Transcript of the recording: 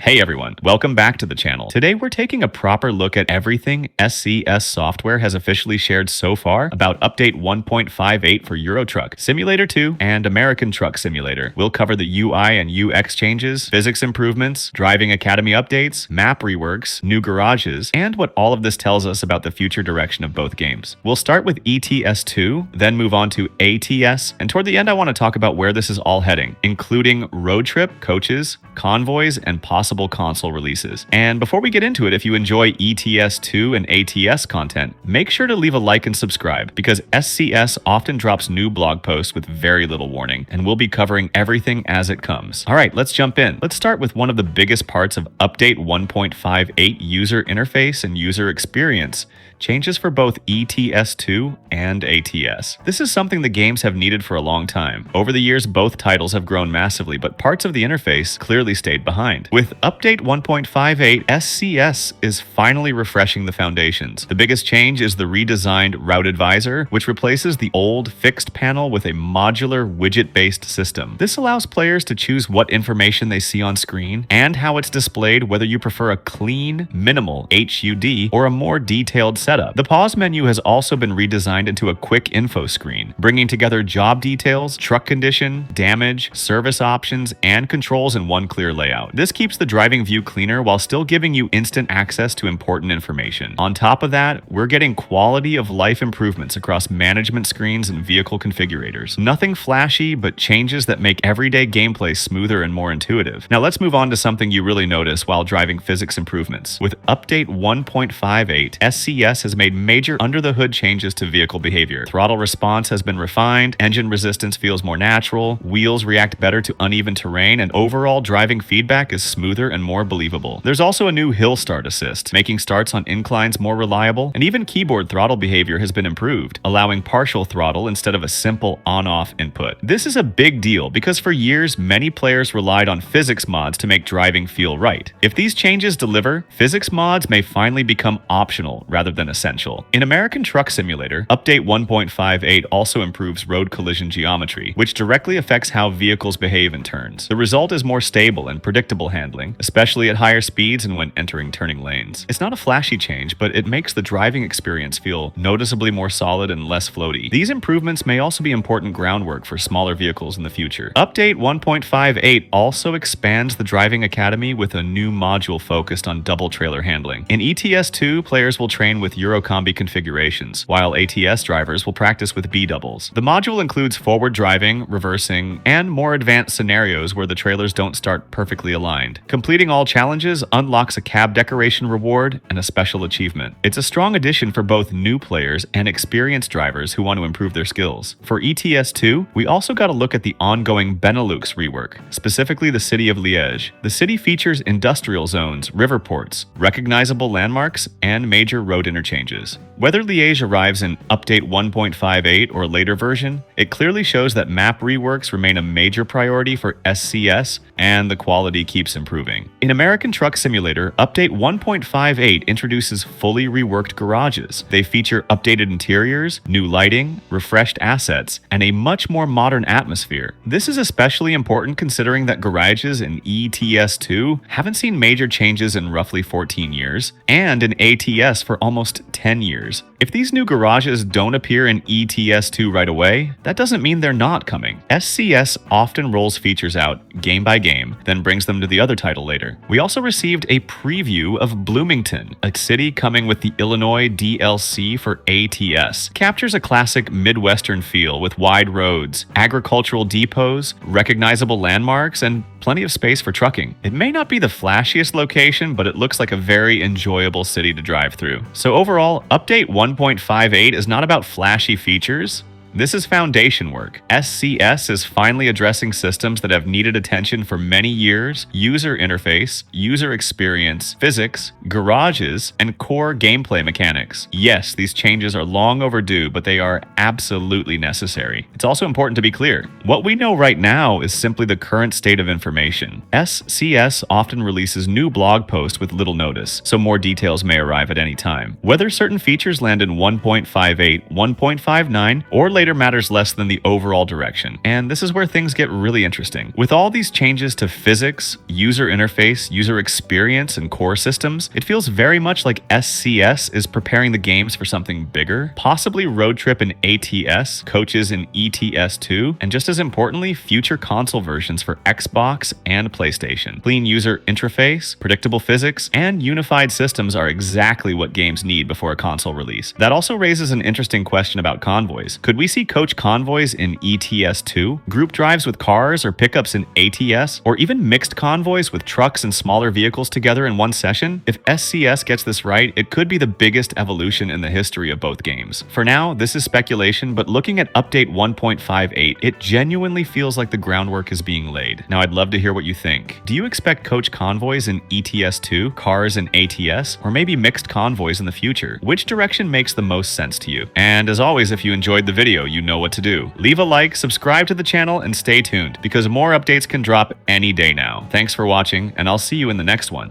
Hey everyone, welcome back to the channel. Today we're taking a proper look at everything SCS software has officially shared so far about update 1.58 for Euro Truck Simulator 2 and American Truck Simulator. We'll cover the UI and UX changes, physics improvements, driving academy updates, map reworks, new garages, and what all of this tells us about the future direction of both games. We'll start with ETS2, then move on to ATS, and toward the end I want to talk about where this is all heading, including road trip, coaches, convoys, and possible console releases. And before we get into it, if you enjoy ETS2 and ATS content, make sure to leave a like and subscribe, because SCS often drops new blog posts with very little warning, and we'll be covering everything as it comes. Alright, let's jump in. Let's start with one of the biggest parts of Update 1.58 user interface and user experience. Changes for both ETS2 and ATS. This is something the games have needed for a long time. Over the years, both titles have grown massively, but parts of the interface clearly stayed behind. With Update 1.58, SCS is finally refreshing the foundations. The biggest change is the redesigned Route Advisor, which replaces the old fixed panel with a modular widget-based system. This allows players to choose what information they see on screen and how it's displayed, whether you prefer a clean, minimal HUD or a more detailed setup. The pause menu has also been redesigned into a quick info screen, bringing together job details, truck condition, damage, service options, and controls in one clear layout. This keeps the driving view cleaner while still giving you instant access to important information. On top of that, we're getting quality of life improvements across management screens and vehicle configurators. Nothing flashy, but changes that make everyday gameplay smoother and more intuitive. Now let's move on to something you really notice while driving physics improvements. With Update 1.58, SCS has made major under-the-hood changes to vehicle behavior. Throttle response has been refined, engine resistance feels more natural, wheels react better to uneven terrain, and overall driving feedback is smoother and more believable. There's also a new hill start assist, making starts on inclines more reliable, and even keyboard throttle behavior has been improved, allowing partial throttle instead of a simple on-off input. This is a big deal because for years, many players relied on physics mods to make driving feel right. If these changes deliver, physics mods may finally become optional rather than essential. In American Truck Simulator, Update 1.58 also improves road collision geometry, which directly affects how vehicles behave in turns. The result is more stable and predictable handling, especially at higher speeds and when entering turning lanes. It's not a flashy change, but it makes the driving experience feel noticeably more solid and less floaty. These improvements may also be important groundwork for smaller vehicles in the future. Update 1.58 also expands the driving academy with a new module focused on double trailer handling. In ETS2, players will train with Eurocombi configurations, while ATS drivers will practice with B-doubles. The module includes forward driving, reversing, and more advanced scenarios where the trailers don't start perfectly aligned. Completing all challenges unlocks a cab decoration reward and a special achievement. It's a strong addition for both new players and experienced drivers who want to improve their skills. For ETS2, we also got a look at the ongoing Benelux rework, specifically the city of Liège. The city features industrial zones, river ports, recognizable landmarks, and major road interchanges. Whether Liège arrives in Update 1.58 or later version, it clearly shows that map reworks remain a major priority for SCS and the quality keeps improving. In American Truck Simulator, Update 1.58 introduces fully reworked garages. They feature updated interiors, new lighting, refreshed assets, and a much more modern atmosphere. This is especially important considering that garages in ETS2 haven't seen major changes in roughly 14 years, and in ATS for almost 10 years. If these new garages don't appear in ETS2 right away, that doesn't mean they're not coming. SCS often rolls features out game by game, then brings them to the other title later. We also received a preview of Bloomington, a city coming with the Illinois DLC for ATS. Captures a classic Midwestern feel with wide roads, agricultural depots, recognizable landmarks, and plenty of space for trucking. It may not be the flashiest location, but it looks like a very enjoyable city to drive through. So overall, Update 1.58 is not about flashy features. This is foundation work. SCS is finally addressing systems that have needed attention for many years: user interface, user experience, physics, garages, and core gameplay mechanics. Yes, these changes are long overdue, but they are absolutely necessary. It's also important to be clear. What we know right now is simply the current state of information. SCS often releases new blog posts with little notice, so more details may arrive at any time. Whether certain features land in 1.58, 1.59, or later simulator matters less than the overall direction. And this is where things get really interesting. With all these changes to physics, user interface, user experience, and core systems, it feels very much like SCS is preparing the games for something bigger, possibly Road Trip and ATS, coaches in ETS2, and just as importantly, future console versions for Xbox and PlayStation. Clean user interface, predictable physics, and unified systems are exactly what games need before a console release. That also raises an interesting question about convoys. Could we see coach convoys in ETS2, group drives with cars or pickups in ATS, or even mixed convoys with trucks and smaller vehicles together in one session? If SCS gets this right, it could be the biggest evolution in the history of both games. For now, this is speculation, but looking at update 1.58, it genuinely feels like the groundwork is being laid. Now, I'd love to hear what you think. Do you expect coach convoys in ETS2, cars in ATS, or maybe mixed convoys in the future? Which direction makes the most sense to you? And as always, if you enjoyed the video, you know what to do. Leave a like, subscribe to the channel, and stay tuned, because more updates can drop any day now. Thanks for watching, and I'll see you in the next one.